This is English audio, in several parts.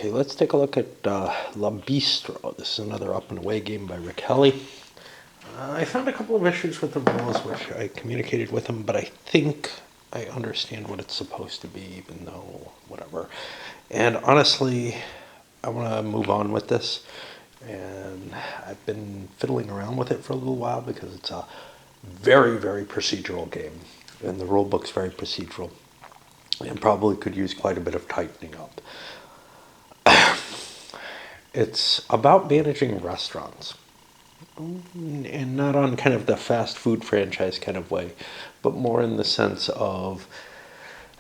Okay, let's take a look at Bistro. This is another up and away game by Rick Helly. I found a couple of issues with the rules, which I communicated with him, but I think I understand what it's supposed to be, even though whatever. And honestly, I want to move on with this. And I've been fiddling around with it for a little while because it's a very, very procedural game. And the rule book's very procedural. And probably could use quite a bit of tightening up. It's about managing restaurants. And not on kind of the fast food franchise kind of way, but more in the sense of,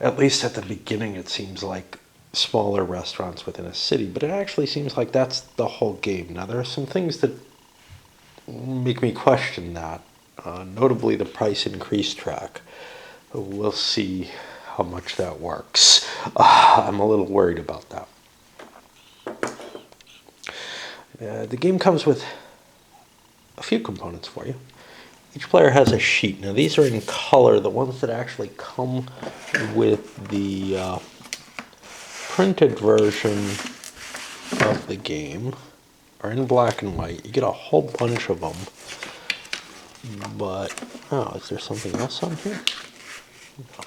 at least at the beginning, it seems like smaller restaurants within a city, but it actually seems like that's the whole game. Now, there are some things that make me question that, notably the price increase track. We'll see how much that works. I'm a little worried about that. The game comes with a few components for you. Each player has a sheet. Now these are in color. The ones that actually come with the printed version of the game are in black and white. You get a whole bunch of them. But, oh, is there something else on here? No.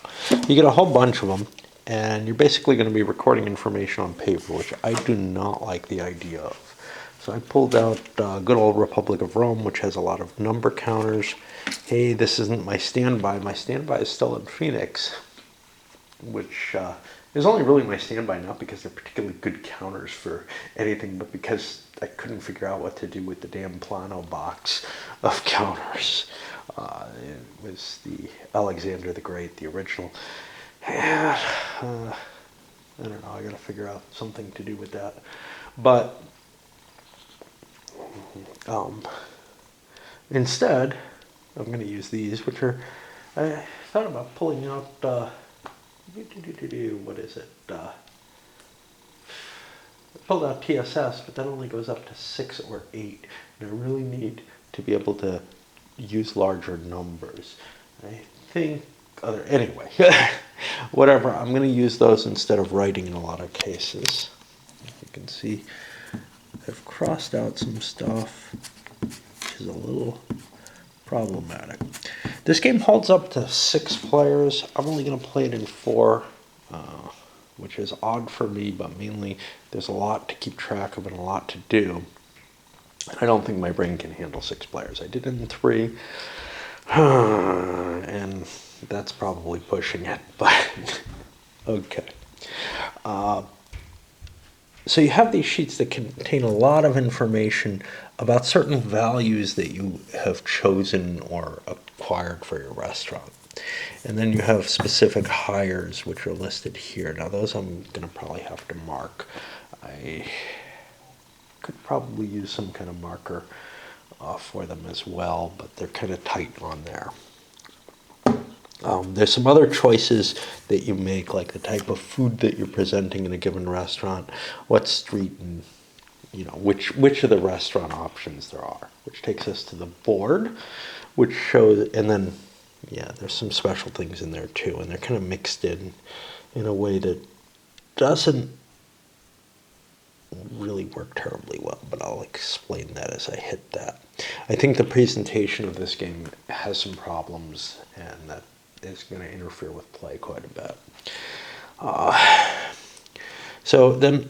You get a whole bunch of them, and you're basically going to be recording information on paper, which I do not like the idea of. So I pulled out good old Republic of Rome, which has a lot of number counters. Hey, this isn't my standby. My standby is still in Phoenix, which is only really my standby, not because they're particularly good counters for anything, but because I couldn't figure out what to do with the damn Plano box of counters. It was the Alexander the Great, the original. And, I don't know, I gotta figure out something to do with that. But instead, I'm going to use these, which are, I thought about pulling out, what is it? I pulled out TSS, but that only goes up to 6 or 8. And I really need to be able to use larger numbers. I think, anyway, whatever, I'm going to use those instead of writing in a lot of cases. You can see I've crossed out some stuff, which is a little problematic. This game holds up to 6 players. I'm only going to play it in 4, which is odd for me, but mainly there's a lot to keep track of and a lot to do. I don't think my brain can handle 6 players. I did it in 3, and that's probably pushing it, but okay. So you have these sheets that contain a lot of information about certain values that you have chosen or acquired for your restaurant. And then you have specific hires, which are listed here. Now those I'm going to probably have to mark. I could probably use some kind of marker for them as well, but they're kind of tight on there. There's some other choices that you make, like the type of food that you're presenting in a given restaurant, what street, and which of the restaurant options there are, which takes us to the board, which shows, and then there's some special things in there too, and they're kind of mixed in a way that doesn't really work terribly well, but I'll explain that as I hit that. I think the presentation of this game has some problems, and that is going to interfere with play quite a bit. So then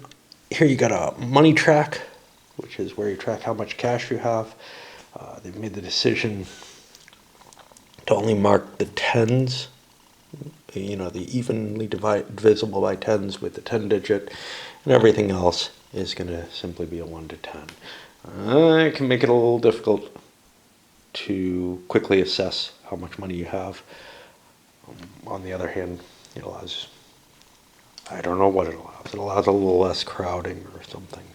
here you got a money track, which is where you track how much cash you have. They've made the decision to only mark the tens, the evenly divisible by tens with the 10-digit, and everything else is going to simply be a 1 to 10. It can make it a little difficult to quickly assess how much money you have. On the other hand, it allows, I don't know what it allows. It allows a little less crowding or something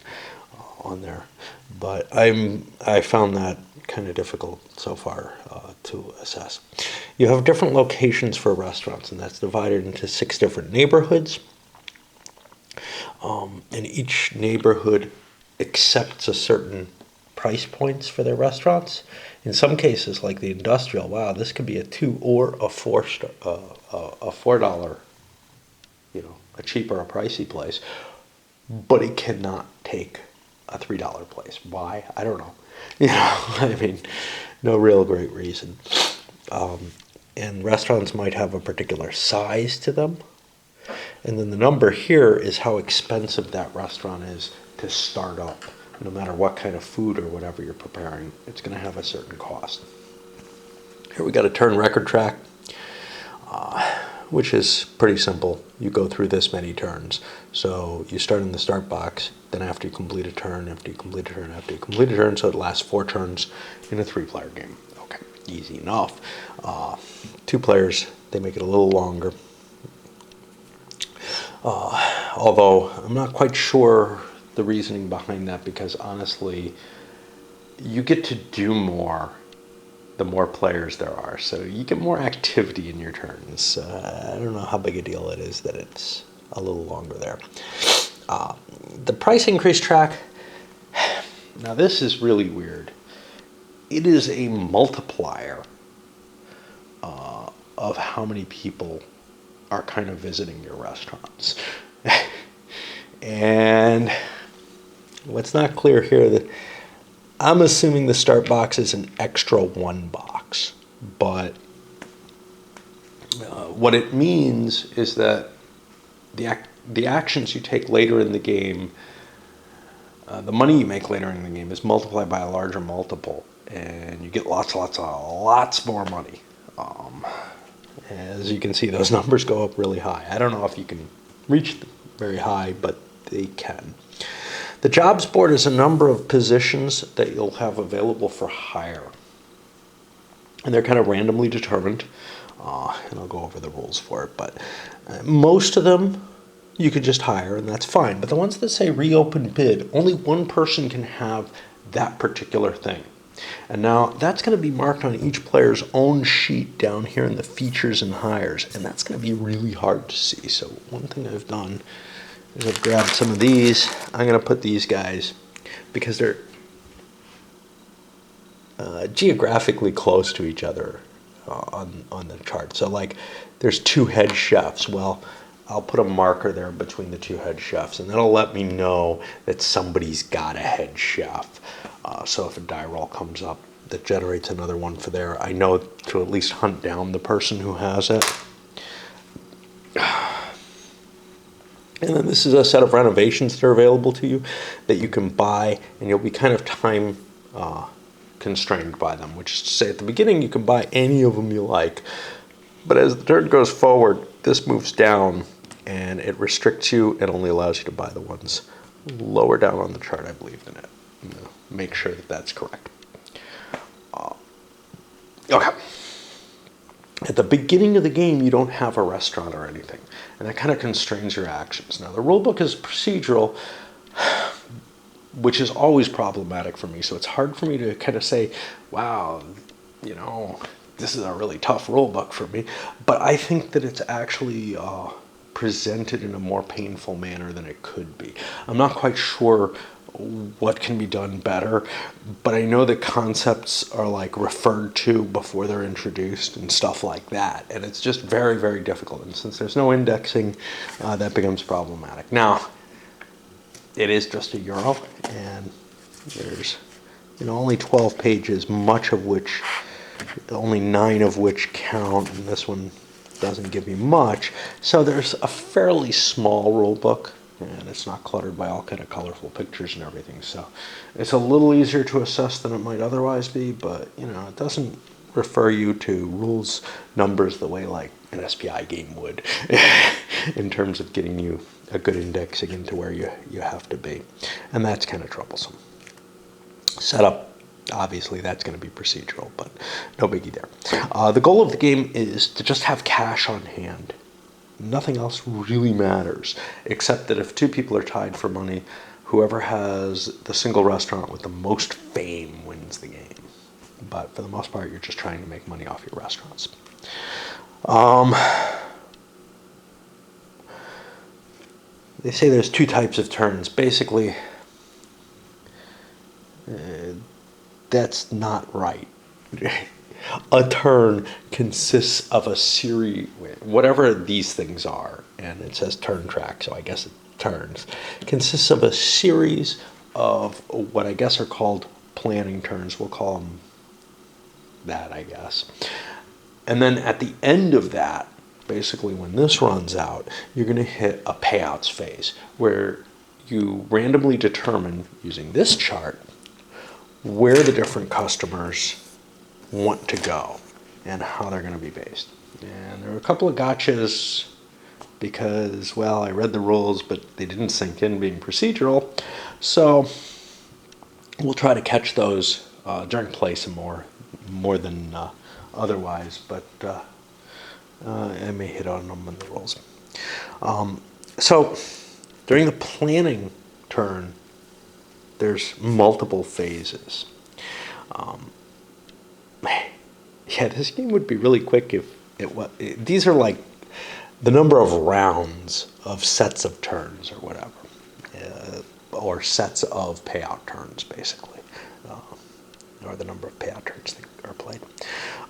on there. But I found that kind of difficult so far to assess. You have different locations for restaurants, and that's divided into 6 different neighborhoods. And each neighborhood accepts a certain price points for their restaurants. In some cases, like the industrial, wow, this could be a $2 or a $4, a cheap or a pricey place. but it cannot take a $3 place. Why? I don't know. You know, I mean, no real great reason. And restaurants might have a particular size to them. And then the number here is how expensive that restaurant is to start up. No matter what kind of food or whatever you're preparing, it's going to have a certain cost. Here we got a turn record track, which is pretty simple. You go through this many turns. So you start in the start box, then after you complete a turn, after you complete a turn, after you complete a turn, so it lasts 4 turns in a 3-player game. Okay, easy enough. 2 players, they make it a little longer. Although I'm not quite sure the reasoning behind that, because honestly, you get to do more the more players there are. So you get more activity in your turns. I don't know how big a deal it is that it's a little longer there. The price increase track, now this is really weird. It is a multiplier of how many people are kind of visiting your restaurants. And what's not clear here, that I'm assuming the start box is an extra 1 box, but what it means is that the actions you take later in the game, the money you make later in the game is multiplied by a larger multiple, and you get lots more money. As you can see, those numbers go up really high. I don't know if you can reach them very high, but they can. The jobs board is a number of positions that you'll have available for hire. And they're kind of randomly determined. And I'll go over the rules for it. But most of them you could just hire, and that's fine. But the ones that say reopen bid, only one person can have that particular thing. And now that's going to be marked on each player's own sheet down here in the features and hires. And that's going to be really hard to see. So one thing I've done is I've grabbed some of these. I'm going to put these guys because they're geographically close to each other on the chart. So like there's 2 head chefs. Well, I'll put a marker there between the 2 head chefs, and that'll let me know that somebody's got a head chef. So if a die roll comes up that generates another one for there, I know to at least hunt down the person who has it. And then this is a set of renovations that are available to you that you can buy, and you'll be kind of time constrained by them, which is to say at the beginning you can buy any of them you like. But as the turn goes forward, this moves down and it restricts you and only allows you to buy the ones lower down on the chart, I believe, in it. Make sure that that's correct. Okay. At the beginning of the game, you don't have a restaurant or anything, and that kind of constrains your actions. Now, the rulebook is procedural, which is always problematic for me, so it's hard for me to kind of say, wow, you know, this is a really tough rulebook for me, but I think that it's actually presented in a more painful manner than it could be. I'm not quite sure what can be done better, but I know that concepts are like referred to before they're introduced and stuff like that, and it's just very, very difficult. And since there's no indexing, that becomes problematic. Now, it is just €1, and there's only 12 pages, much of which, only 9 of which count, and this one doesn't give me much. So there's a fairly small rule book, and it's not cluttered by all kind of colorful pictures and everything. So it's a little easier to assess than it might otherwise be, but it doesn't refer you to rules numbers the way like an SPI game would in terms of getting you a good indexing into where you have to be. And that's kind of troublesome. Setup, obviously that's going to be procedural, but no biggie there. The goal of the game is to just have cash on hand. Nothing else really matters, except that if 2 people are tied for money, whoever has the single restaurant with the most fame wins the game. But for the most part, you're just trying to make money off your restaurants. They say there's 2 types of turns. Basically, that's not right. A turn consists of a series, whatever these things are, and it says turn track, so I guess turns. It consists of a series of what I guess are called planning turns. We'll call them that, I guess. And then at the end of that, basically when this runs out, you're going to hit a payouts phase where you randomly determine, using this chart, where the different customers want to go and how they're going to be based. And there were a couple of gotchas because, well, I read the rules, but they didn't sink in being procedural. So we'll try to catch those during play some more than otherwise, but I may hit on them in the rules. So during the planning turn, there's multiple phases. Yeah, this game would be really quick if it was. These are like the number of rounds of sets of turns or whatever, or sets of payout turns, basically, or the number of payout turns that are played.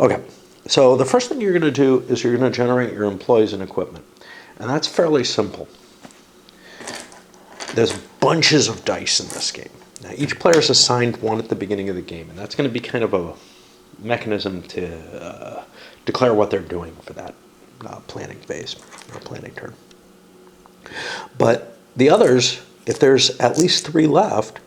Okay, so the first thing you're going to do is you're going to generate your employees and equipment, and that's fairly simple. There's bunches of dice in this game. Now, each player is assigned one at the beginning of the game, and that's going to be kind of a mechanism to declare what they're doing for that planning phase or planning turn. But the others, if there's at least 3 left,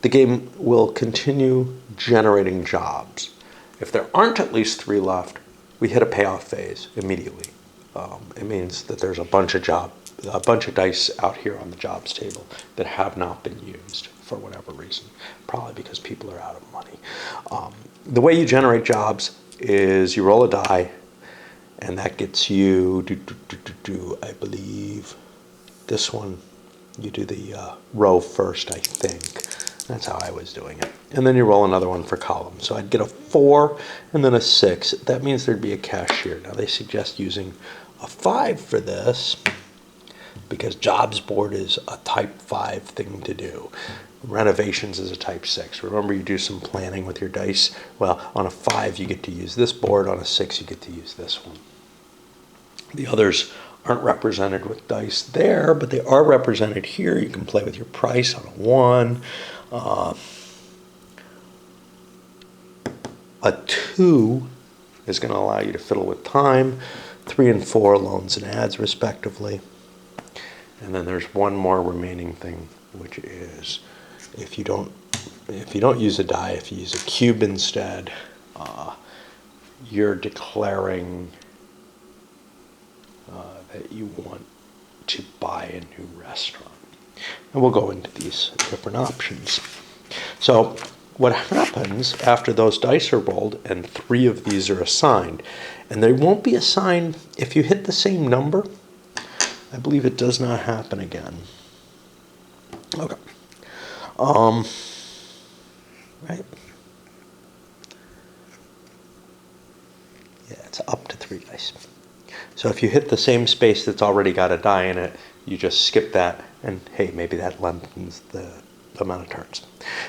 the game will continue generating jobs. If there aren't at least 3 left, we hit a payoff phase immediately. It means that there's a bunch of dice out here on the jobs table that have not been used for whatever reason, probably because people are out of money. The way you generate jobs is you roll a die, and that gets you, I believe, this one, you do the row first, I think. That's how I was doing it. And then you roll another one for column. So I'd get a 4 and then a 6. That means there'd be a cashier. Now they suggest using a 5 for this because jobs board is a type 5 thing to do. Renovations is a type 6. Remember, you do some planning with your dice. Well, on a 5 you get to use this board. On a 6 you get to use this one. The others aren't represented with dice there, but they are represented here. You can play with your price on a 1. A 2 is going to allow you to fiddle with time. 3 and 4, loans and ads, respectively. And then there's one more remaining thing, which is if you don't use a die, if you use a cube instead, you're declaring that you want to buy a new restaurant. And we'll go into these different options. So what happens after those dice are rolled and 3 of these are assigned, and they won't be assigned if you hit the same number. I believe it does not happen again. Okay. Right. Yeah, it's up to 3 dice. So if you hit the same space that's already got a die in it, you just skip that, and hey, maybe that lengthens the amount of turns.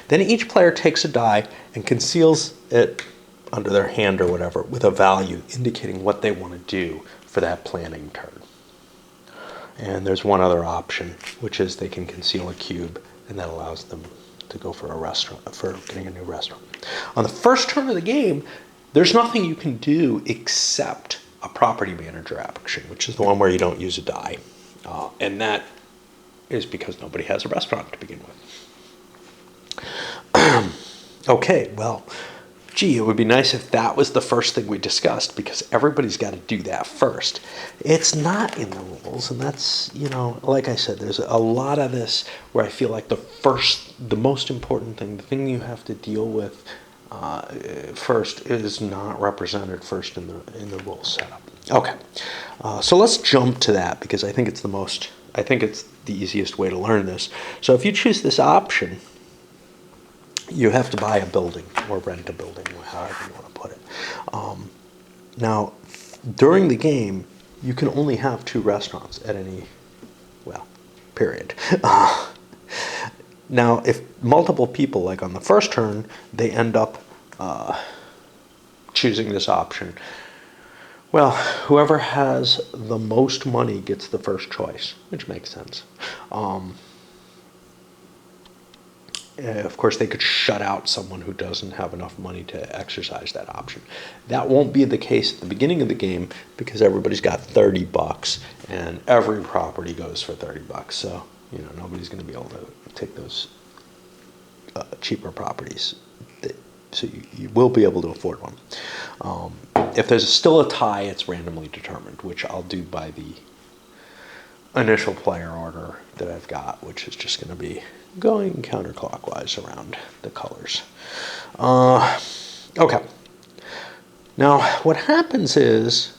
Then each player takes a die and conceals it under their hand or whatever with a value indicating what they want to do for that planning turn. And there's one other option, which is they can conceal a cube, and that allows them to go for a restaurant, for getting a new restaurant. On the first turn of the game, there's nothing you can do except a property manager action, which is the one where you don't use a die. And that is because nobody has a restaurant to begin with. Okay, well, gee, it would be nice if that was the first thing we discussed, because everybody's got to do that first. It's not in the rules, and that's, like I said, there's a lot of this where I feel like the most important thing, the thing you have to deal with first is not represented first in the rule setup. Okay, so let's jump to that because I think it's the easiest way to learn this. So if you choose this option, you have to buy a building or rent a building, however you want to put it. Now, during the game, you can only have 2 restaurants at any, period. Now, if multiple people, like on the first turn, they end up choosing this option, Well, whoever has the most money gets the first choice, which makes sense. Um, of course, they could shut out someone who doesn't have enough money to exercise that option. That won't be the case at the beginning of the game because everybody's got $30 and every property goes for $30. So, nobody's going to be able to take those cheaper properties. So you will be able to afford one. If there's still a tie, it's randomly determined, which I'll do by the initial player order that I've got, which is just going to be going counterclockwise around the colors. Okay. Now, what happens is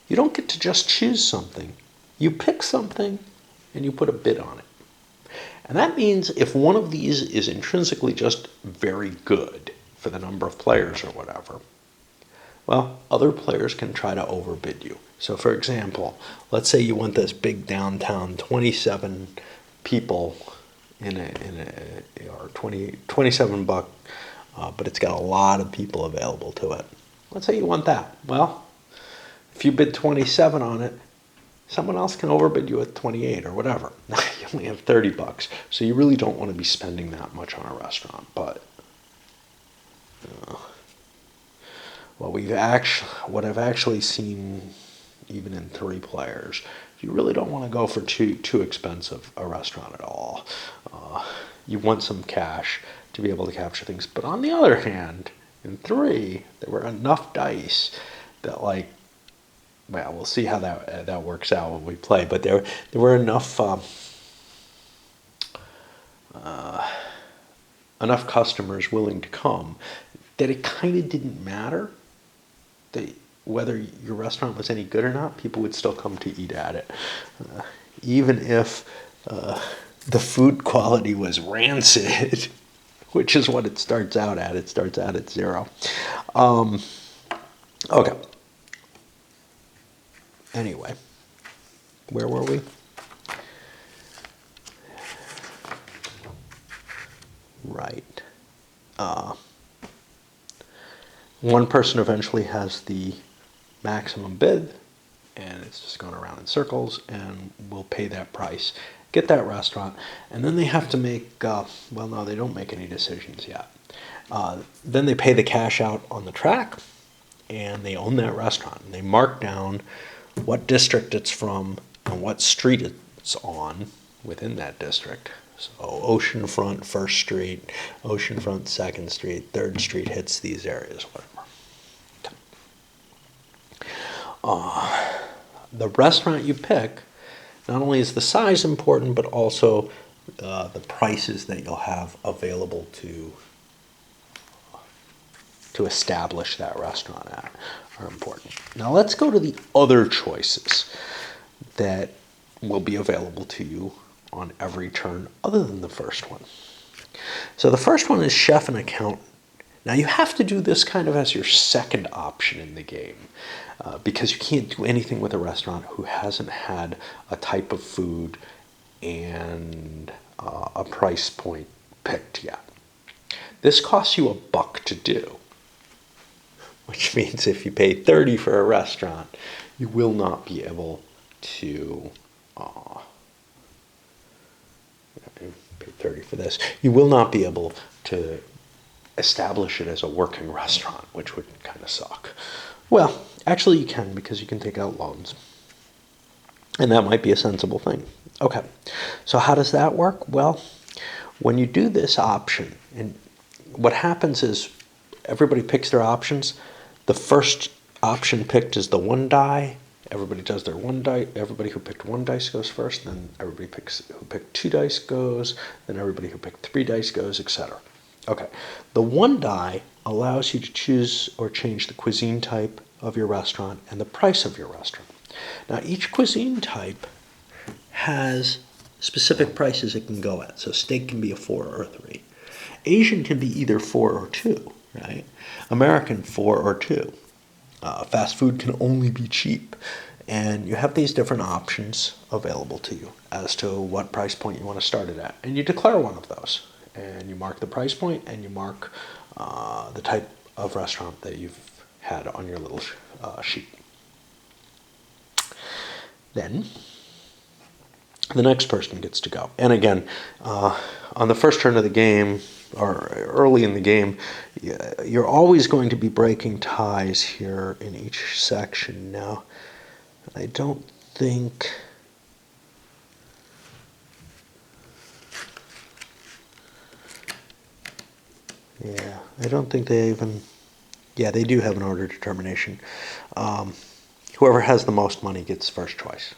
you don't get to just choose something. You pick something and you put a bid on it. And that means if one of these is intrinsically just very good for the number of players or whatever, well, other players can try to overbid you. So for example, let's say you want this big downtown 27 people or 27 buck, but it's got a lot of people available to it. Let's say you want that. Well, if you bid 27 on it, someone else can overbid you at 28 or whatever. You only have $30, so you really don't want to be spending that much on a restaurant. But what I've actually seen, even in 3 players, you really don't want to go for too expensive a restaurant at all. You want some cash to be able to capture things. But on the other hand, in 3, there were enough dice that, like, well, we'll see how that works out when we play. But there were enough enough customers willing to come that it kind of didn't matter whether your restaurant was any good or not. People would still come to eat at it, even if the food quality was rancid, which is what it starts out at. It starts out at 0. Okay. Anyway, where were we? Right. One person eventually has the maximum bid, and it's just going around in circles, and will pay that price, get that restaurant, and then they have to make, well, no, they don't make any decisions yet. Then they pay the cash out on the track, and they own that restaurant, and they mark down what district it's from and what street it's on within that district. So Oceanfront 1st Street, Oceanfront 2nd Street, 3rd Street hits these areas, whatever. The restaurant you pick, not only is the size important, but also the prices that you'll have available to establish that restaurant at are important. Now let's go to the other choices that will be available to you on every turn other than the first one. So the first one is chef and accountant. Now you have to do this kind of as your second option in the game because you can't do anything with a restaurant who hasn't had a type of food and a price point picked yet. This costs you $1 to do, which means if you pay 30 for a restaurant, you will not be able to pay 30 for this. You will not be able to establish it as a working restaurant, which would kind of suck. Well, actually you can, because you can take out loans. And that might be a sensible thing. Okay, so how does that work? Well, when you do this option, and what happens is everybody picks their options. The first option picked is the 1 die. Everybody does their 1 die. Everybody who picked 1 dice goes first. Then everybody who picked 2 dice goes. Then everybody who picked 3 dice goes, etc. Okay, the 1 die allows you to choose or change the cuisine type of your restaurant and the price of your restaurant. Now, each cuisine type has specific prices it can go at. So steak can be a 4 or a 3. Asian can be either 4 or 2, right? American, 4 or 2. Fast food can only be cheap. And you have these different options available to you as to what price point you want to start it at. And you declare one of those. And you mark the price point, and you mark the type of restaurant that you've had on your little sheet. Then the next person gets to go. And again, on the first turn of the game, or early in the game, you're always going to be breaking ties here in each section. Now, I don't think... Yeah, I don't think they even... Yeah, they do have an order determination. Whoever has the most money gets first choice,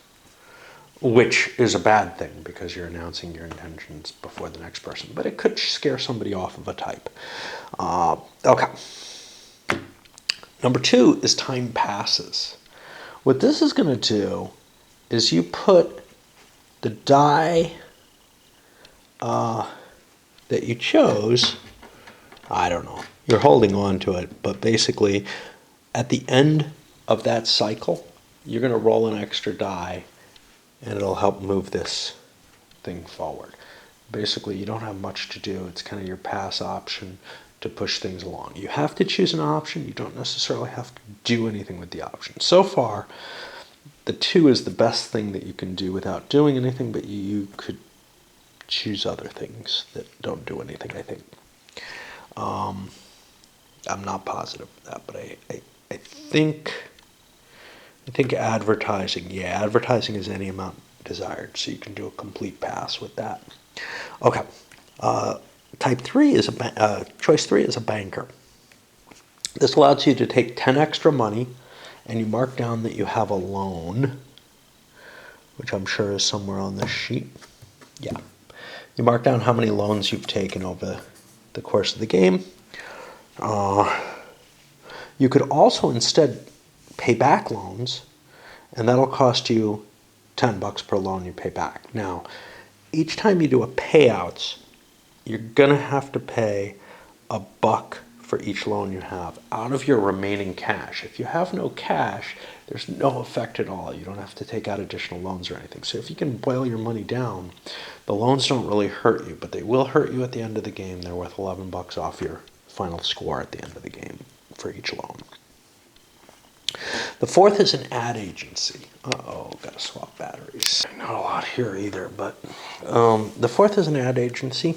which is a bad thing because you're announcing your intentions before the next person. But it could scare somebody off of a type. Okay. Number 2 is time passes. What this is going to do is you put the die that you chose, I don't know, you're holding on to it, but basically at the end of that cycle, you're going to roll an extra die and it'll help move this thing forward. Basically, you don't have much to do. It's kind of your pass option to push things along. You have to choose an option. You don't necessarily have to do anything with the option. So far, the 2 is the best thing that you can do without doing anything, but you could choose other things that don't do anything, I think. I'm not positive of that, but I think advertising, yeah, advertising is any amount desired, so you can do a complete pass with that. Okay, type 3 is choice 3 is a banker. This allows you to take 10 extra money, and you mark down that you have a loan, which I'm sure is somewhere on this sheet. Yeah, you mark down how many loans you've taken over the course of the game. You could also instead pay back loans, and that'll cost you $10 per loan you pay back. Now, each time you do a payouts, you're gonna have to pay $1 for each loan you have out of your remaining cash. If you have no cash, there's no effect at all. You don't have to take out additional loans or anything. So if you can boil your money down, the loans don't really hurt you, but they will hurt you at the end of the game. They're worth $11 off your final score at the end of the game for each loan. The 4th is an ad agency. Gotta swap batteries. Not a lot here either, but the 4th is an ad agency.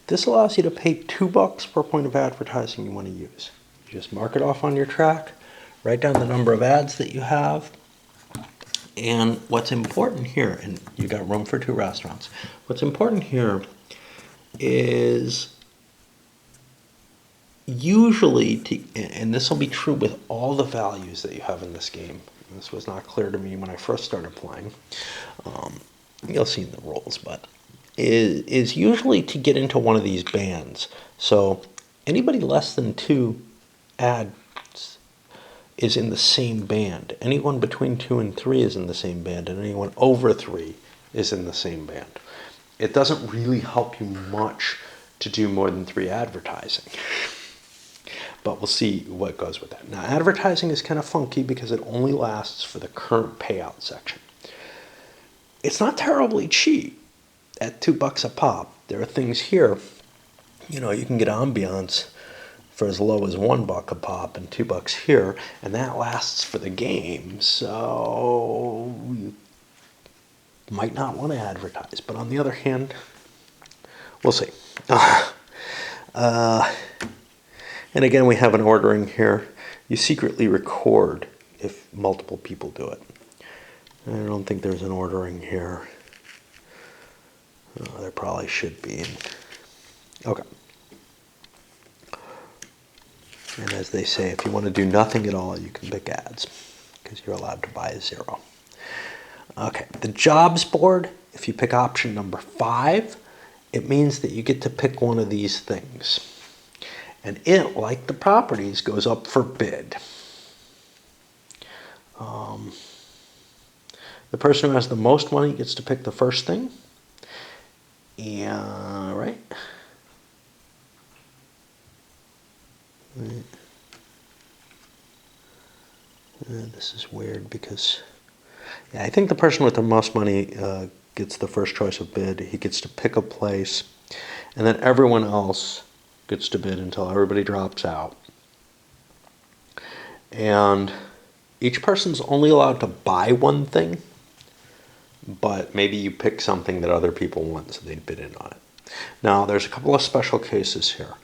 This allows you to pay $2 per point of advertising you want to use. You just mark it off on your track, write down the number of ads that you have, and what's important here, and you got room for 2 restaurants. What's important here is usually, and this will be true with all the values that you have in this game. This was not clear to me when I first started playing. You'll see in the rules, but is usually to get into one of these bands. So anybody less than 2 ads is in the same band. Anyone between 2 and 3 is in the same band, and anyone over 3 is in the same band. It doesn't really help you much to do more than 3 advertising. But we'll see what goes with that. Now, advertising is kind of funky because it only lasts for the current payout section. It's not terribly cheap at $2 a pop. There are things here, you can get ambiance for as low as $1 a pop and $2 here, and that lasts for the game. So you might not want to advertise. But on the other hand, we'll see. And again, we have an ordering here. You secretly record if multiple people do it. I don't think there's an ordering here. There probably should be. Okay. And as they say, if you want to do nothing at all, you can pick ads because you're allowed to buy a 0. Okay, the jobs board, if you pick option number 5, it means that you get to pick one of these things. And it, like the properties, goes up for bid. The person who has the most money gets to pick the first thing. Yeah, right? This is weird because, I think the person with the most money gets the first choice of bid. He gets to pick a place, and then everyone else gets to bid until everybody drops out. And each person's only allowed to buy one thing. but maybe you pick something that other people want, so they bid in on it. Now, there's a couple of special cases here.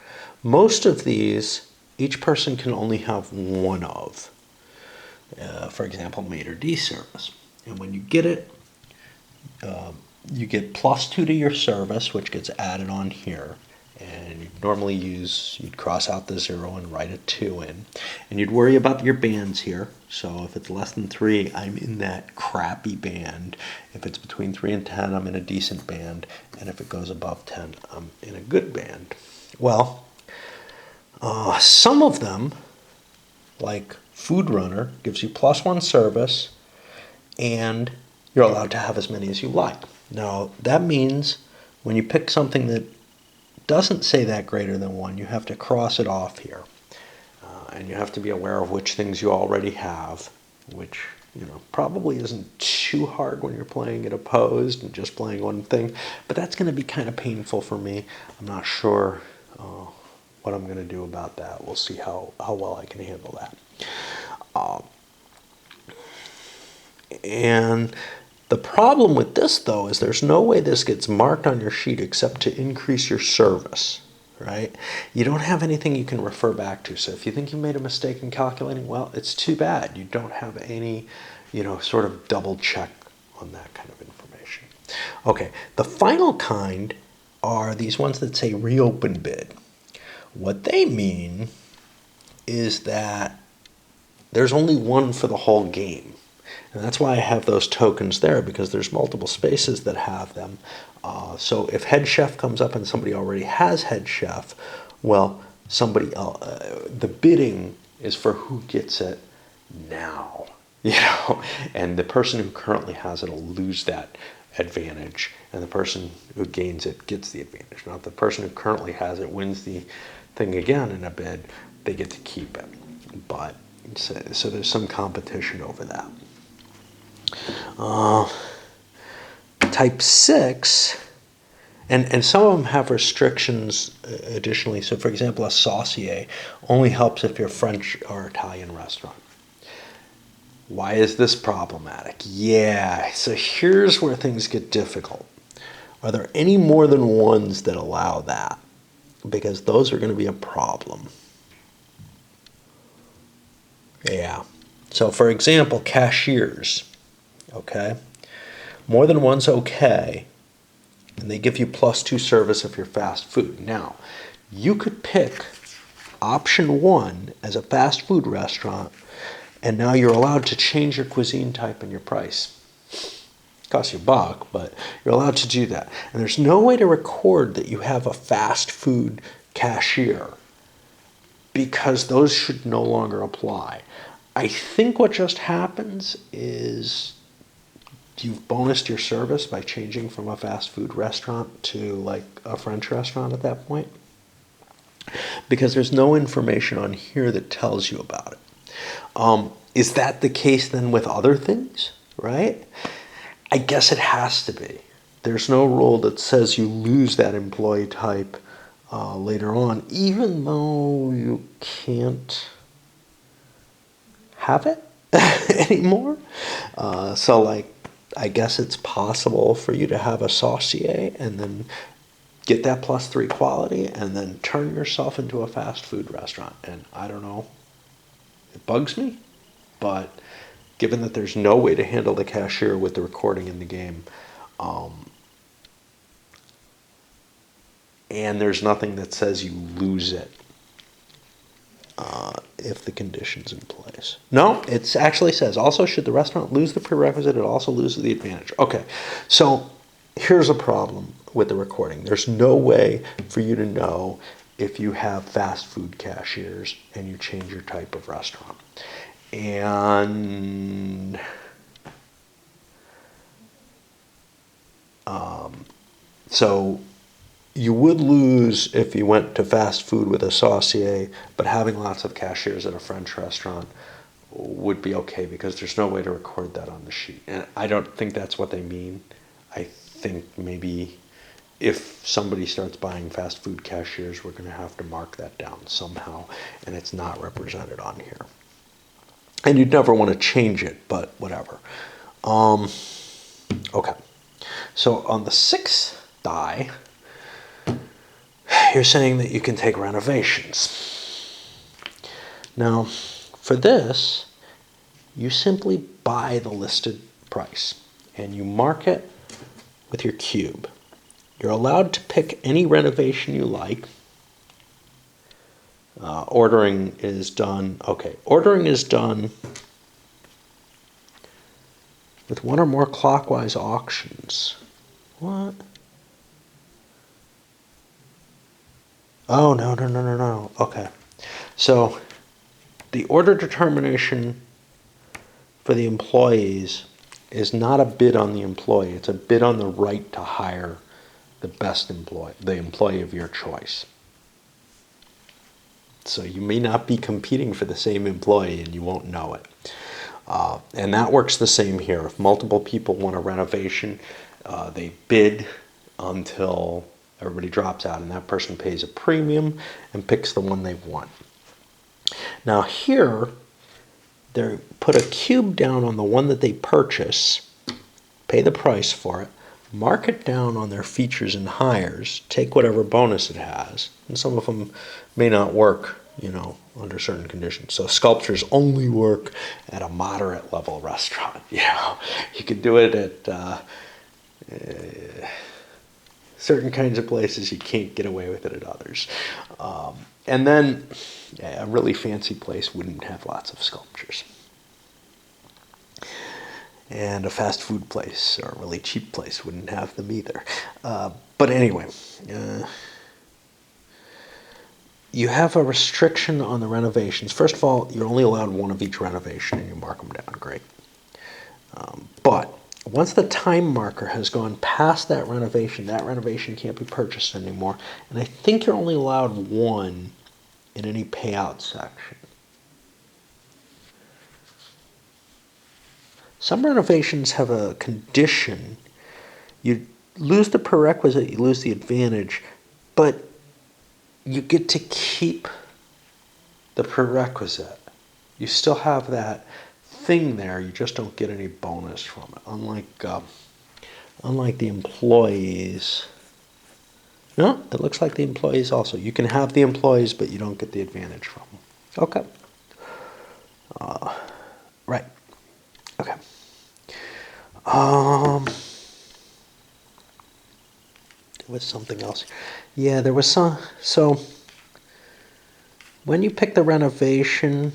Most of these, each person can only have one of. For example, maitre d' service. And when you get it, you get +2 to your service, which gets added on here. And you'd cross out the 0 and write a 2 in. And you'd worry about your bands here. So if it's less than 3, I'm in that crappy band. If it's between 3 and 10, I'm in a decent band. And if it goes above 10, I'm in a good band. Well, some of them, like Food Runner, gives you +1 service, and you're allowed to have as many as you like. Now, that means when you pick something that doesn't say that greater than 1, you have to cross it off here. And you have to be aware of which things you already have, which probably isn't too hard when you're playing it opposed and just playing one thing, but that's going to be kind of painful for me. I'm not sure what I'm going to do about that. We'll see how well I can handle that. And the problem with this, though, is there's no way this gets marked on your sheet except to increase your service, right? You don't have anything you can refer back to. So if you think you made a mistake in calculating, well, it's too bad. You don't have any, sort of double check on that kind of information. Okay, the final kind are these ones that say reopen bid. What they mean is that there's only one for the whole game. And that's why I have those tokens there, because there's multiple spaces that have them. So if head chef comes up and somebody already has head chef, well, somebody else, the bidding is for who gets it now, and the person who currently has it will lose that advantage, and the person who gains it gets the advantage. Now, if the person who currently has it wins the thing again in a bid, they get to keep it. But so there's some competition over that. Type 6, and some of them have restrictions additionally. So, for example, a saucier only helps if you're French or Italian restaurant. Why is this problematic? Yeah, so here's where things get difficult. Are there any more than ones that allow that? Because those are going to be a problem. Yeah. So, for example, cashiers. Okay, more than one's okay, and they give you +2 service if you're fast food. Now, you could pick option 1 as a fast food restaurant, and now you're allowed to change your cuisine type and your price. It costs you $1, but you're allowed to do that. And there's no way to record that you have a fast food cashier, because those should no longer apply. I think what just happens is you've bonused your service by changing from a fast food restaurant to like a French restaurant at that point, because there's no information on here that tells you about it. Is that the case then with other things, right? I guess it has to be. There's no rule that says you lose that employee type later on, even though you can't have it anymore. So like, I guess it's possible for you to have a saucier and then get that +3 quality and then turn yourself into a fast food restaurant. And I don't know, it bugs me, but given that there's no way to handle the cashier with the recording in the game, and there's nothing that says you lose it if the condition's in place. No, it actually says, also, should the restaurant lose the prerequisite, it also loses the advantage. Okay, so here's a problem with the recording. There's no way for you to know if you have fast food cashiers and you change your type of restaurant. And so you would lose if you went to fast food with a saucier, but having lots of cashiers at a French restaurant would be okay, because there's no way to record that on the sheet. And I don't think that's what they mean. I think maybe if somebody starts buying fast food cashiers, we're going to have to mark that down somehow, and it's not represented on here. And you'd never want to change it, but whatever. Okay. So on the 6th die, you're saying that you can take renovations. Now, for this, you simply buy the listed price and you mark it with your cube. You're allowed to pick any renovation you like. Ordering is done. Okay, ordering is done with one or more clockwise auctions. What? Oh, no, no, no, no, no. Okay. So the order determination for the employees is not a bid on the employee. It's a bid on the right to hire the best employee, the employee of your choice. So you may not be competing for the same employee and you won't know it. And that works the same here. If multiple people want a renovation, they bid until everybody drops out and that person pays a premium and picks the one they want. Now here, they put a cube down on the one that they purchase, pay the price for it, mark it down on their features and hires, take whatever bonus it has, and some of them may not work, under certain conditions. So sculptures only work at a moderate level restaurant. You could do it at certain kinds of places. You can't get away with it at others. And then a really fancy place wouldn't have lots of sculptures. And a fast food place or a really cheap place wouldn't have them either. But anyway, you have a restriction on the renovations. First of all, you're only allowed one of each renovation and you mark them down. Great. But once the time marker has gone past that renovation can't be purchased anymore. And I think you're only allowed one in any payout section. Some renovations have a condition. You lose the prerequisite, you lose the advantage, but you get to keep the prerequisite. You still have that thing there, you just don't get any bonus from it. Unlike the employees. No, it looks like the employees also. You can have the employees, but you don't get the advantage from them. Okay. Right. Okay. There was something else. Yeah, there was some. So, when you pick the renovation,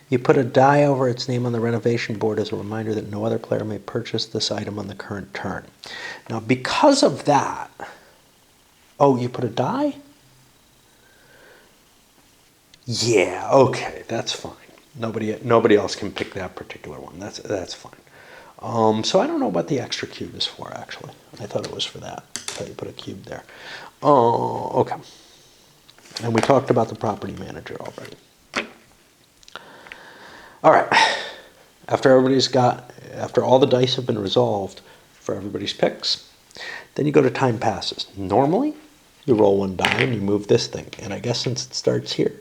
you put a die over its name on the renovation board as a reminder that no other player may purchase this item on the current turn. Now, because of that, you put a die? Yeah, okay, that's fine. Nobody else can pick that particular one. That's fine. So I don't know what the extra cube is for, actually. I thought it was for that. I thought you put a cube there. Oh, okay. And we talked about the property manager already. All right. After all the dice have been resolved for everybody's picks, then you go to time passes. Normally, you roll one die and you move this thing. And I guess since it starts here,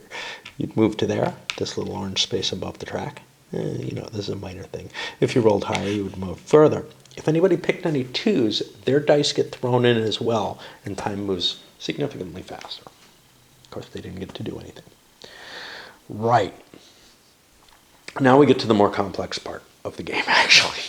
you'd move to there, this little orange space above the track. This is a minor thing. If you rolled higher, you would move further. If anybody picked any 2s, their dice get thrown in as well, and time moves significantly faster. Of course, they didn't get to do anything. Right. Now we get to the more complex part of the game, actually.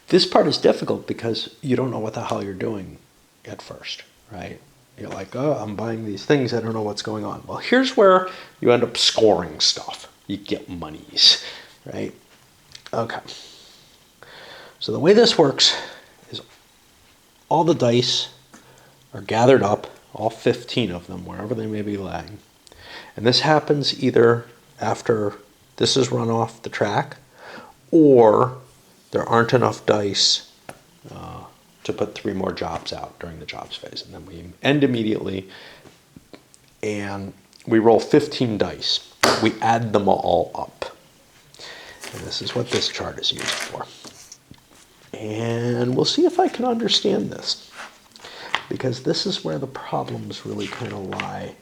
This part is difficult because you don't know what the hell you're doing at first, right? You're like, I'm buying these things, I don't know what's going on. Well, here's where you end up scoring stuff. You get monies, right? Okay. So the way this works is all the dice are gathered up, all 15 of them, wherever they may be lying. And this happens either after this is run off the track, or there aren't enough dice to put 3 more jobs out during the jobs phase. And then we end immediately, and we roll 15 dice. We add them all up. And this is what this chart is used for. And we'll see if I can understand this. because this is where the problems really kind of lie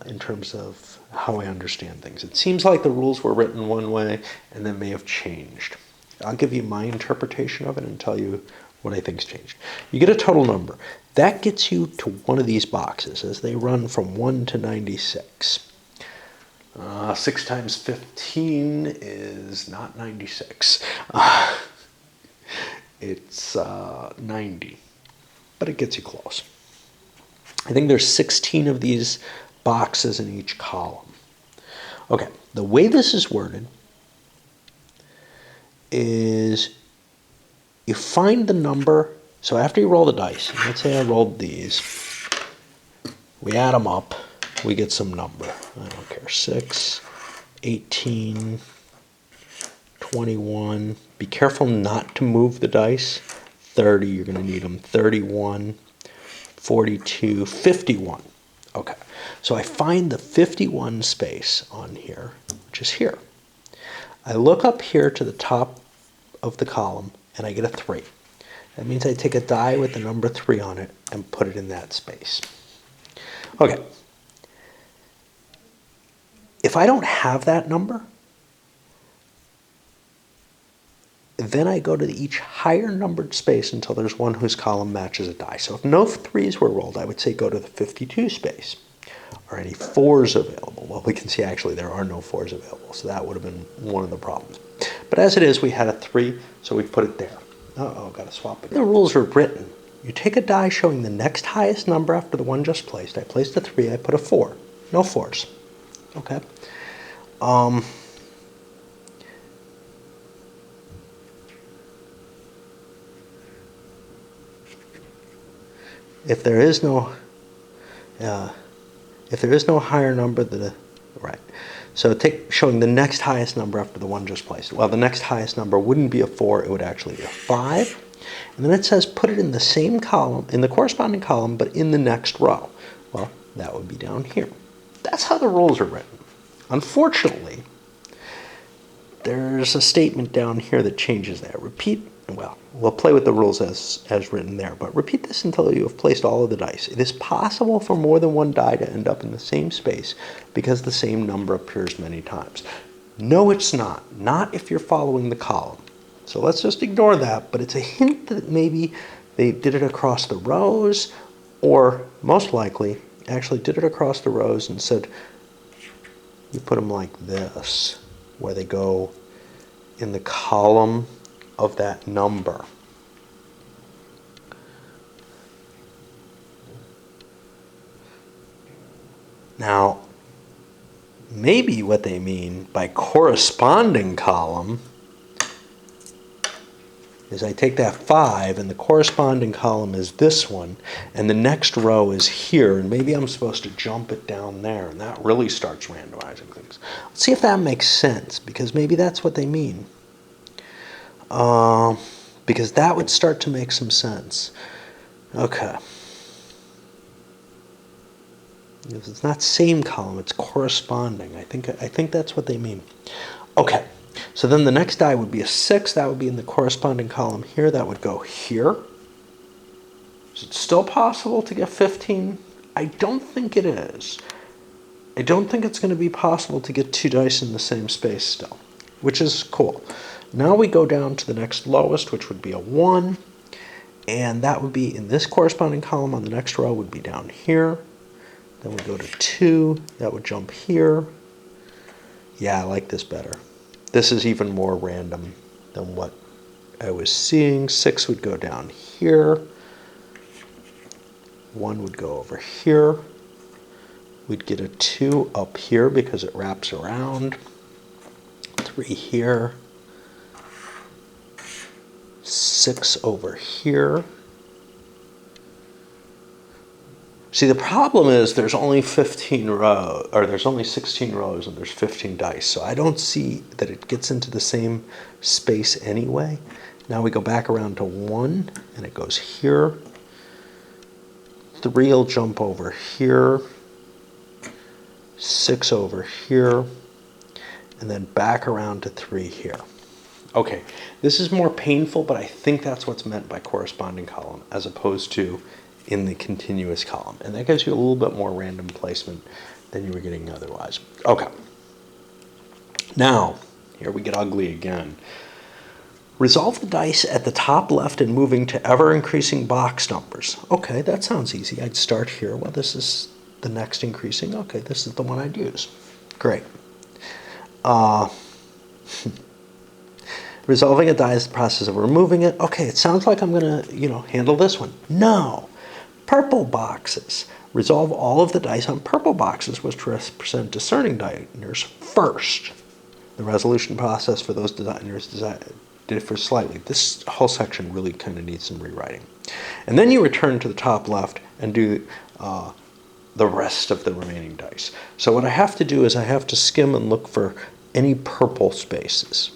in terms of how I understand things. It seems like the rules were written one way and then may have changed. I'll give you my interpretation of it and tell you what I think's changed. You get a total number. That gets you to one of these boxes as they run from 1 to 96. 6 times 15 is not 96. It's 90, but it gets you close. I think there's 16 of these boxes in each column. Okay, the way this is worded is you find the number. So after you roll the dice, let's say I rolled these, we add them up, we get some number. I don't care, 6, 18, 21. Be careful not to move the dice. 30, you're going to need them. 31, 42, 51. Okay, so I find the 51 space on here, which is here. I look up here to the top of the column, and I get a 3. That means I take a die with the number 3 on it and put it in that space. Okay. If I don't have that number, then I go to each higher numbered space until there's one whose column matches a die. So if no 3s were rolled, I would say go to the 52 space. Are any 4s available? Well, we can see actually there are no 4s available, so that would have been one of the problems. But as it is, we had a 3, so we put it there. Uh-oh, got to swap it. The rules are written. You take a die showing the next highest number after the one just placed. I placed a 3, I put a 4. No 4s. Okay. If there is no higher number than a, right. So take showing the next highest number after the one just placed. Well, the next highest number wouldn't be a 4, it would actually be a 5. And then it says put it in the same column, in the corresponding column, but in the next row. Well, that would be down here. That's how the rules are written. Unfortunately, there's a statement down here that changes that. Repeat, well, we'll play with the rules as written there, but repeat this until you have placed all of the dice. It is possible for more than one die to end up in the same space because the same number appears many times. No, it's not. Not if you're following the column. So let's just ignore that, but it's a hint that maybe they did it across the rows, or most likely actually did it across the rows and said, you put them like this, where they go in the column of that number. Now, maybe what they mean by corresponding column is I take that 5 and the corresponding column is this one and the next row is here, and maybe I'm supposed to jump it down there, and that really starts randomizing things. Let's see if that makes sense, because maybe that's what they mean. Because that would start to make some sense. Okay. It's not same column, it's corresponding. I think that's what they mean. Okay. So then the next die would be a 6. That would be in the corresponding column here. That would go here. Is it still possible to get 15? I don't think it is. I don't think it's going to be possible to get 2 dice in the same space still, which is cool. Now we go down to the next lowest, which would be a 1. And that would be in this corresponding column on the next row would be down here. Then we go to 2. That would jump here. Yeah, I like this better. This is even more random than what I was seeing. 6 would go down here. 1 would go over here. We'd get a 2 up here because it wraps around. 3 here. 6 over here. See, the problem is there's only 15 rows, or there's only 16 rows and there's 15 dice. So I don't see that it gets into the same space anyway. Now we go back around to 1 and it goes here. 3 will jump over here. 6 over here. And then back around to 3 here. Okay, this is more painful, but I think that's what's meant by corresponding column as opposed to in the continuous column. And that gives you a little bit more random placement than you were getting otherwise. Okay. Now, here we get ugly again. Resolve the dice at the top left and moving to ever-increasing box numbers. Okay, that sounds easy. I'd start here. Well, this is the next increasing. Okay, this is the one I'd use. Great. Resolving a die is the process of removing it. Okay, it sounds like I'm going to, handle this one. No. Purple boxes. Resolve all of the dice on purple boxes, which represent discerning diners first. The resolution process for those diners differs slightly. This whole section really kind of needs some rewriting. And then you return to the top left and do the rest of the remaining dice. So what I have to do is I have to skim and look for any purple spaces.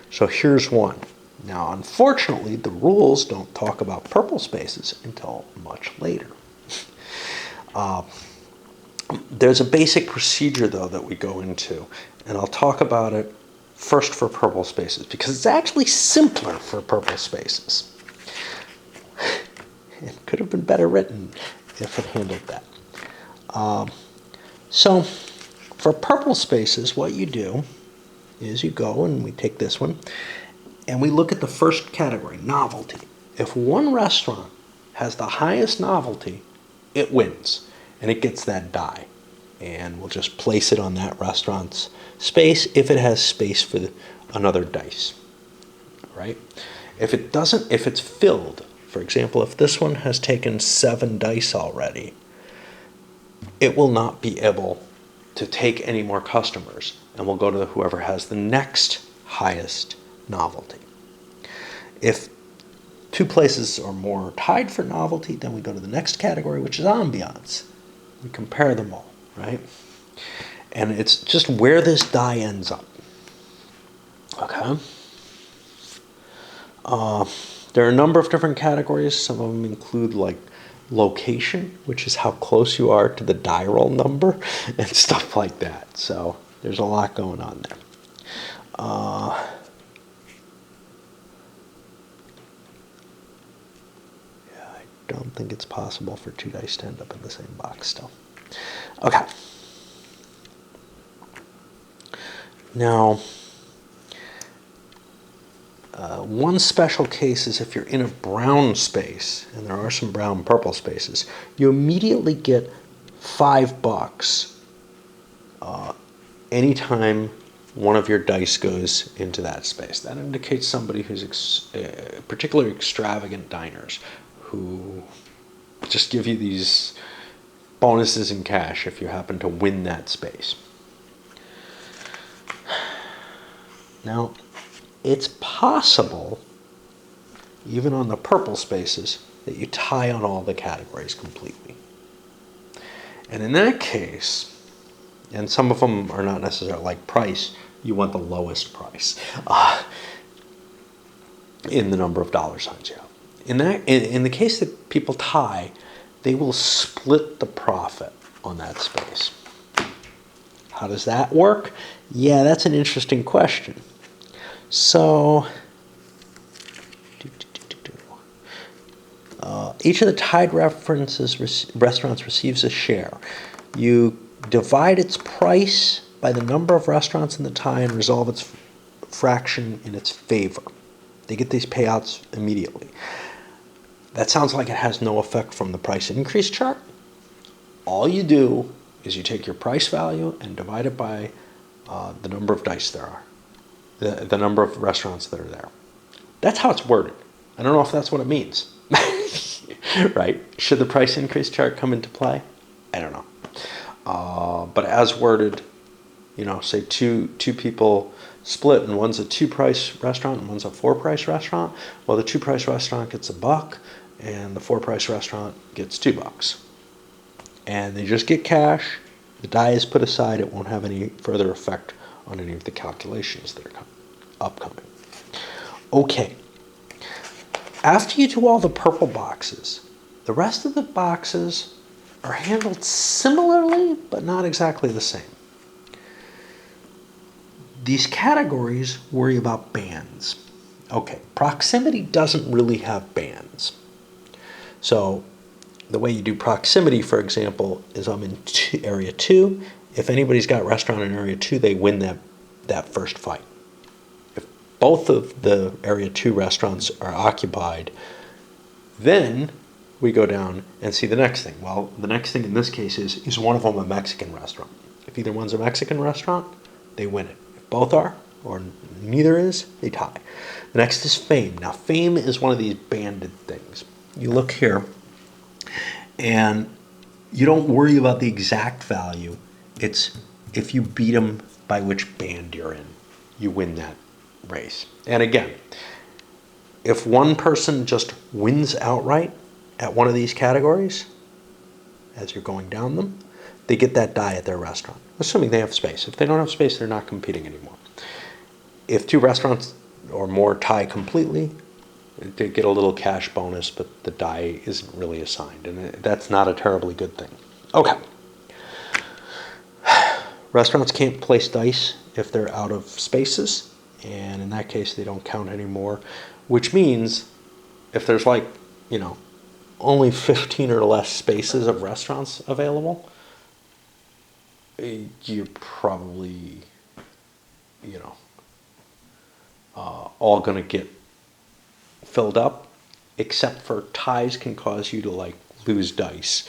So here's one. Now, unfortunately, the rules don't talk about purple spaces until much later. There's a basic procedure, though, that we go into, and I'll talk about it first for purple spaces, because it's actually simpler for purple spaces. It could have been better written if it handled that. So for purple spaces, what you do is you go and we take this one, and we look at the first category, novelty. If one restaurant has the highest novelty, it wins, and it gets that die. And we'll just place it on that restaurant's space if it has space for another dice, right? If it doesn't, if it's filled, for example, if this one has taken 7 dice already, it will not be able to take any more customers, and we'll go to whoever has the next highest novelty. If 2 places or more are tied for novelty, then we go to the next category, which is ambiance. We compare them all, right? And it's just where this die ends up. Okay. There are a number of different categories. Some of them include like location, which is how close you are to the die roll number, and stuff like that. So there's a lot going on there. Yeah, I don't think it's possible for 2 dice to end up in the same box still. Okay. Now, one special case is if you're in a brown space, and there are some brown-purple spaces, you immediately get $5 anytime one of your dice goes into that space. That indicates somebody who's particularly extravagant diners who just give you these bonuses in cash if you happen to win that space. Now, it's possible, even on the purple spaces, that you tie on all the categories completely. And in that case, and some of them are not necessarily like price, you want the lowest price in the number of dollar signs you have. In the case that people tie, they will split the profit on that space. How does that work? Yeah, that's an interesting question. So, each of the tied restaurants receives a share. You divide its price by the number of restaurants in the tie and resolve its fraction in its favor. They get these payouts immediately. That sounds like it has no effect from the price increase chart. All you do is you take your price value and divide it by the number of dice there are, the number of restaurants that are there. That's how it's worded. I don't know if that's what it means. Right? Should the price increase chart come into play? I don't know. But as worded, say two people split, and one's a 2-price restaurant and one's a 4-price restaurant. Well, the 2-price restaurant gets $1, and the 4-price restaurant gets $2. And they just get cash. The die is put aside. It won't have any further effect on any of the calculations that are upcoming. Okay. After you do all the purple boxes, the rest of the boxes are handled similarly, but not exactly the same. These categories worry about bands. Okay, proximity doesn't really have bands. So the way you do proximity, for example, is I'm in area 2. If anybody's got restaurant in area 2, they win that first fight. If both of the area 2 restaurants are occupied, then we go down and see the next thing. Well, the next thing in this case is one of them a Mexican restaurant? If either one's a Mexican restaurant, they win it. If both are, or neither is, they tie. The next is fame. Now, fame is one of these banded things. You look here, and you don't worry about the exact value. It's if you beat them by which band you're in, you win that race. And again, if one person just wins outright at one of these categories, as you're going down them, they get that die at their restaurant, assuming they have space. If they don't have space, they're not competing anymore. If 2 restaurants or more tie completely, they get a little cash bonus, but the die isn't really assigned, and that's not a terribly good thing. Okay. Restaurants can't place dice if they're out of spaces, and in that case, they don't count anymore, which means if there's only 15 or less spaces of restaurants available, you're probably, all going to get filled up, except for ties can cause you to lose dice.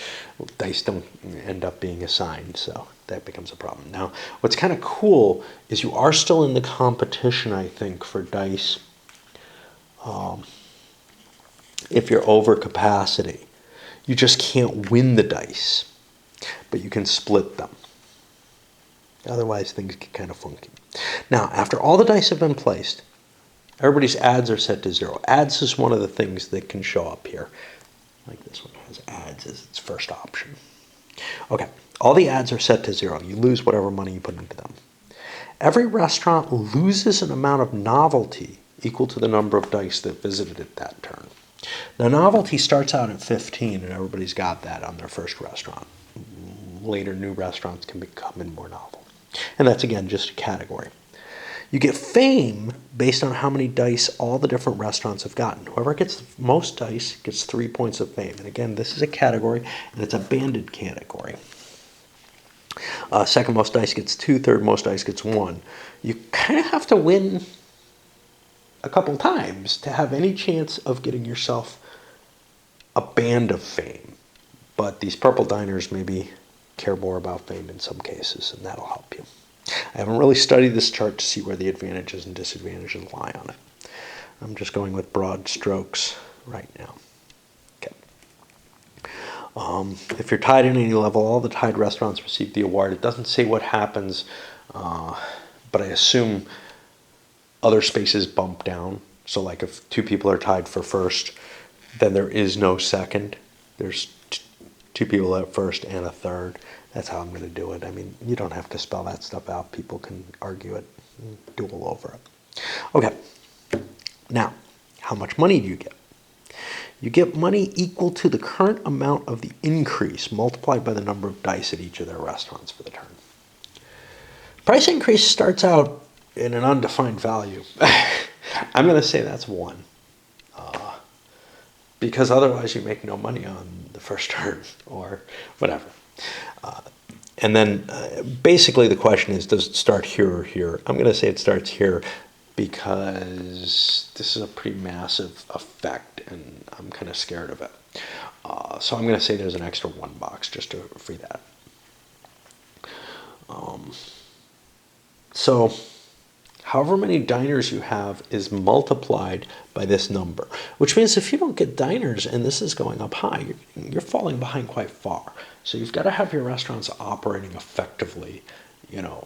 Dice don't end up being assigned, so that becomes a problem. Now, what's kind of cool is you are still in the competition, I think, for dice. If you're over capacity, you just can't win the dice, but you can split them. Otherwise, things get kind of funky. Now, after all the dice have been placed, everybody's ads are set to 0. Ads is one of the things that can show up here. Like this one has ads as its first option. Okay, all the ads are set to 0. You lose whatever money you put into them. Every restaurant loses an amount of novelty equal to the number of dice that visited it that turn. Now, novelty starts out at 15, and everybody's got that on their first restaurant. Later, new restaurants can become more novel. And that's, again, just a category. You get fame based on how many dice all the different restaurants have gotten. Whoever gets the most dice gets 3 points of fame. And again, this is a category, and it's a banded category. Second most dice gets 2, third most dice gets 1. You kind of have to win a couple times to have any chance of getting yourself a band of fame. But these purple diners maybe care more about fame in some cases, and that'll help you. I haven't really studied this chart to see where the advantages and disadvantages lie on it. I'm just going with broad strokes right now. Okay. If you're tied in any level, all the tied restaurants receive the award. It doesn't say what happens, but I assume other spaces bump down. So if 2 people are tied for first, then there is no second. There's 2 people at first and a third. That's how I'm going to do it. I mean, you don't have to spell that stuff out. People can argue it, duel over it. Okay. Now, how much money do you get? You get money equal to the current amount of the increase multiplied by the number of dice at each of their restaurants for the turn. Price increase starts out in an undefined value. I'm going to say that's 1. Because otherwise you make no money on the first turn or whatever. And then basically the question is, does it start here or here? I'm going to say it starts here because this is a pretty massive effect and I'm kind of scared of it. So I'm going to say there's an extra 1 box just to free that. So however many diners you have is multiplied by this number, which means if you don't get diners and this is going up high, you're falling behind quite far. So you've got to have your restaurants operating effectively,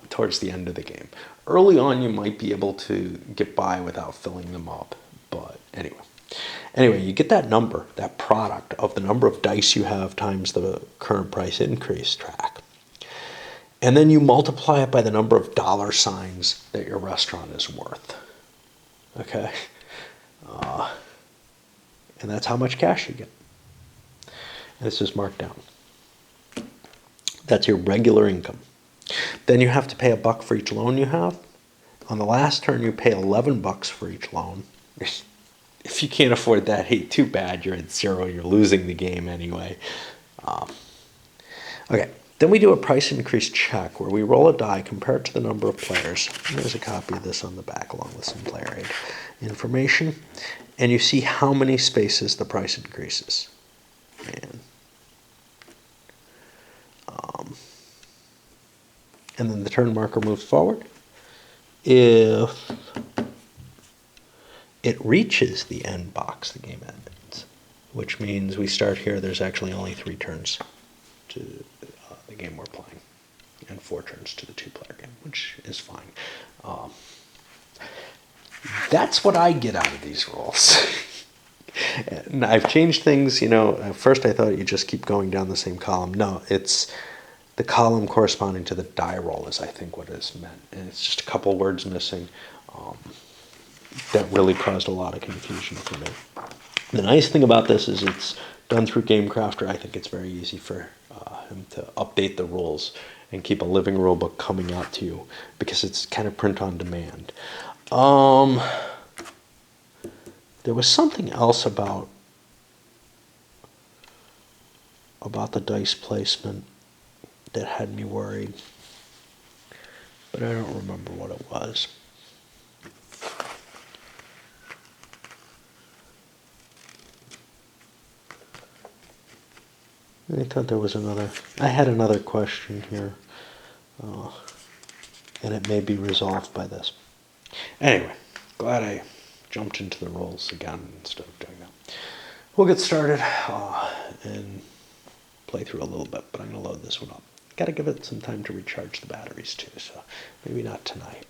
towards the end of the game. Early on, you might be able to get by without filling them up, but anyway, you get that number, that product of the number of dice you have times the current price increase track. And then you multiply it by the number of dollar signs that your restaurant is worth. Okay? And that's how much cash you get. And it's just marked down. That's your regular income. Then you have to pay $1 for each loan you have. On the last turn, you pay $11 for each loan. if you can't afford that, hey, too bad. You're at zero. You're losing the game anyway. Okay, then we do a price increase check where we roll a die, compare it to the number of players. And there's a copy of this on the back along with some player aid information. And you see how many spaces the price increases. And then the turn marker moves forward. If it reaches the end box, the game ends, which means we start here. There's actually only 3 turns to the game we're playing, and 4 turns to the 2-player game, which is fine. That's what I get out of these rules. And I've changed things, at first I thought you just keep going down the same column. No, it's the column corresponding to the die roll is, I think, what is meant. And it's just a couple words missing that really caused a lot of confusion for me. The nice thing about this is it's done through GameCrafter. I think it's very easy for him to update the rules and keep a living rule book coming out to you because it's kind of print on demand. There was something else about the dice placement that had me worried, but I don't remember what it was. I thought there was I had another question here, and it may be resolved by this. Anyway, glad I jumped into the rules again instead of doing that. We'll get started and play through a little bit, but I'm going to load this one up. Got to give it some time to recharge the batteries too, so maybe not tonight.